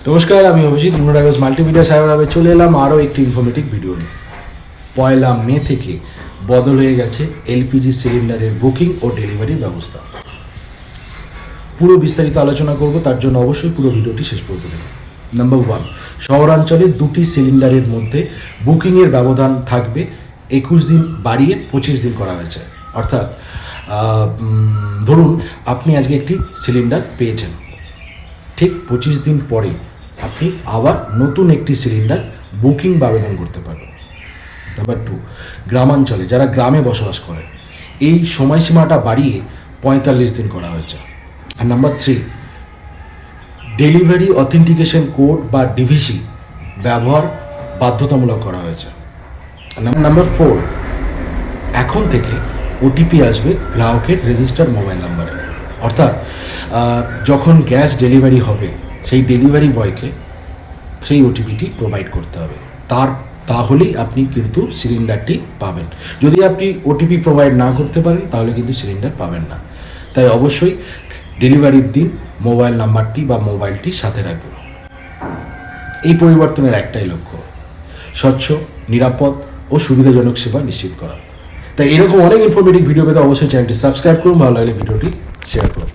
নমস্কার, আমি Abhijit মুন্নাডাগস multimedia cyber চলে এলাম আরও একটি ইনফরমেটিভ ভিডিও নিয়ে। 1 মে থেকে বদল হয়ে গেছে এলপিজি সিলিন্ডারের বুকিং ও ডেলিভারির ব্যবস্থা। পুরো বিস্তারিত আলোচনা করব, তার জন্য অবশ্যই পুরো ভিডিওটি শেষ পর্যন্ত দেখুন। নাম্বার 1, শহরাঞ্চলে 2টি সিলিন্ডারের মধ্যে বুকিংয়ের ব্যবধান থাকবে 21 দিন বাড়িয়ে 25 দিন করা হয়েছে। অর্থাৎ ধরুন আপনি আজকে একটি সিলিন্ডার পেয়েছেন, ঠিক 25 দিন পরে আপনি আবার নতুন একটি সিলিন্ডার বুকিং বা আবেদন করতে পারবেন। নাম্বার 2, গ্রামাঞ্চলে যারা গ্রামে বসবাস করেন এই সময়সীমাটা বাড়িয়ে 45 দিন করা হয়েছে। আর নাম্বার 3, ডেলিভারি অথেন্টিকেশন কোড বা ডিভিসি ব্যবহার বাধ্যতামূলক করা হয়েছে। নাম্বার 4, এখন থেকে ওটিপি আসবে গ্রাহকের রেজিস্টার্ড মোবাইল নাম্বারে। অর্থাৎ যখন গ্যাস ডেলিভারি হবে সেই ডেলিভারি বয়কে সেই ওটিপিটি প্রোভাইড করতে হবে, তাহলেই আপনি কিন্তু সিলিন্ডারটি পাবেন। যদি আপনি ওটিপি প্রোভাইড না করতে পারেন তাহলে কিন্তু সিলিন্ডার পাবেন না। তাই অবশ্যই ডেলিভারির দিন মোবাইল নাম্বারটি বা মোবাইলটি সাথে রাখবেন। এই পরিবর্তনের একটাই লক্ষ্য, স্বচ্ছ, নিরাপদ ও সুবিধাজনক সেবা নিশ্চিত করা। তাই এরকম অনেক ইনফরমেটিভ ভিডিও পেতে অবশ্যই চ্যানেলটি সাবস্ক্রাইব করুন, ভালো লাগলে ভিডিওটি শেয়ার করুন।